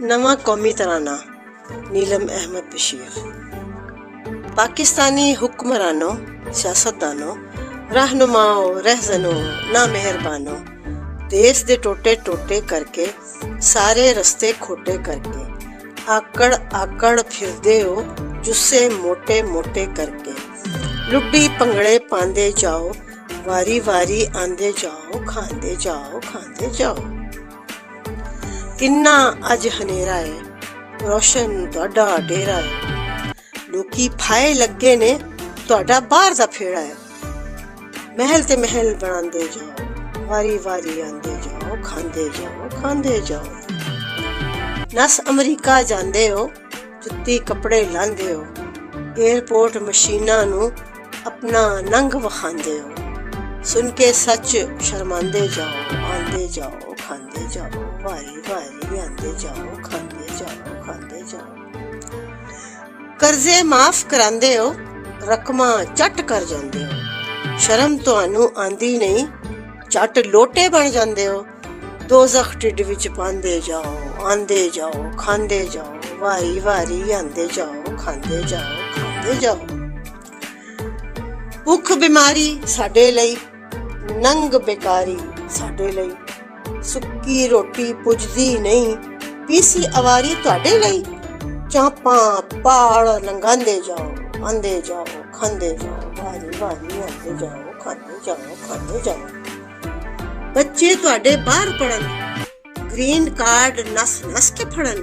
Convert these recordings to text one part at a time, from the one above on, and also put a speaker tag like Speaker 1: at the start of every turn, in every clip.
Speaker 1: नवा कौमी तराना नीलम अहमद बशीर। पाकिस्तानी हुक्मरानों, सियासतदानों, रहनुमाओं, रहजनों, ना मेहरबानों, देश दे टोटे टोटे करके, सारे रस्ते खोटे करके, आकड़ आकड़ फिरदे हो जुस्से मोटे मोटे करके, लुड्डी पंगड़े पांदे जाओ, वारी वारी आंदे जाओ, खांदे जाओ, खांदे जाओ। किन्ना अज हनेरा है, रोशन तुहाडा डेरा है, लोकी फाए लगे ने तुहाडा बाहर दा फेड़ा है। महल ते महल बनांदे जाओ, वारी वारी आंदे जाओ, खांदे जाओ, खांदे जाओ। नस अमरीका जांदे हो, जुत्ती कपड़े लांदे हो, एयरपोर्ट मशीनां नू अपना नंग वखांदे हो। सुन के सच शर्मांदे जाओ, आंदे जाओ, खांदे जाओ, वारी वारी आंदे जाओ, खांदे जाओ, खांदे जाओ। कर्जे माफ करांदे हो, रकमां चट कर जांदे हो। शर्म तुहानू आंदी नहीं, चट लोटे बन जांदे हो। दोज़ख ढिड विच पांदे जाओ, आंदे जाओ, खांदे जाओ, वारी वारी आंदे जाओ, खांदे जाओ, खांदे जाओ। भुख बीमारी साडे लई, नंग बेकारी साडे लई, सुक्की रोटी पुजदी नहीं, पीसी अवारी तुहाडे लई। चापां पहाड़ लंघांदे जाओ, आंदे जाओ, खांदे जाओ, वारी वारी आंदे जाओ, खांदे जाओ, खांदे जाओ। बच्चे तुहाडे बाहर पढ़न, ग्रीन कार्ड नस नस के फड़न,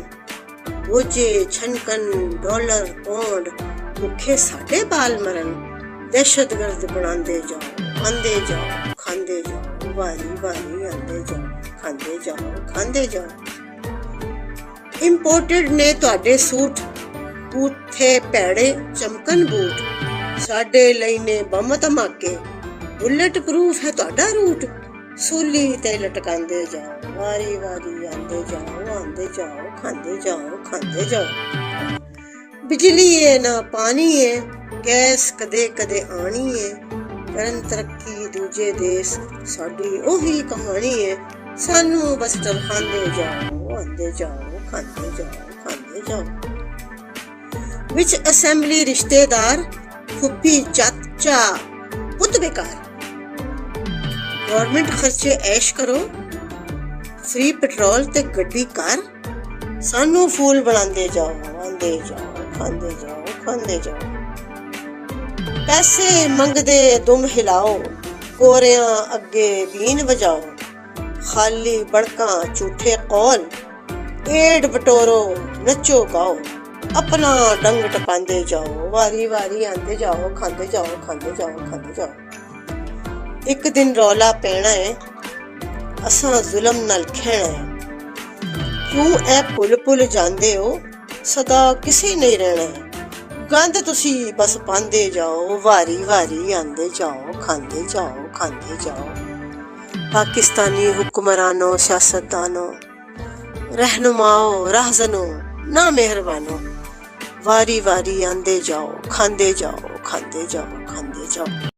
Speaker 1: बोझे छनकन डॉलर पौंड, भुखे साडे बाल मरन। दहशतगर्द बनांदे जाओ, आंदे जाओ, खांदे जाओ, वारी वारी आंदे जाओ, खांदे जाओ, खांदे जाओ। इंपोर्टेड ने तुहाडे सूट, बूथे पैड़े चमकन बूट, साडे लई ने बम धमाके, बुलेट प्रूफ है तुहाडा रूट। सूली ते लटकांदे जाओ, वारी वारी आंदे जाओ, आंदे जाओ, खांदे जाओ, खांदे जाओ। बिजली है ना पानी है, गैस कदे कदे आनी है, करन तरक्की दूजे देश, साडी ओही कहानी है। सानू बस टरखांदे जाओ, आंदे जाओ, खांदे जाओ, खांदे जाओ। विच असेंबली रिश्तेदार, फुप्पी चाचा पुत बेकार। गवर्नमेंट खर्चे ऐश करो, फ्री पेट्रोल ते गड्डी कार, सानू फूल बनांदे जाओ, आंदे जाओ, खांदे जाओ, खांदे जाओ। पैसे मंगदे दुम हिलाओ, कोरियां अगे बीन बजाओ, खाली बड़का झूठे कौल, एड बटोरो नचो गाओ, अपना डंग टपांदे जाओ, वारी वारी आंदे जाओ, खांदे जाओ, खांदे जाओ, खांदे जाओ। एक दिन रौला पैना है, असां जुल्म नाल खेना है, क्यों ऐ भुल भुल जांदे हो, सदा किसे नहीं रहना है। गंद तुसी बस पांदे जाओ, वारी वारी आंदे जाओ, खांदे जाओ, खांदे जाओ। पाकिस्तानी हुक्मरानों, सियासतदानों, रहनुमाओं, रहजनों, ना मेहरबानों, वारी वारी आंदे जाओ, खांदे जाओ, खांदे जाओ, खांदे जाओ।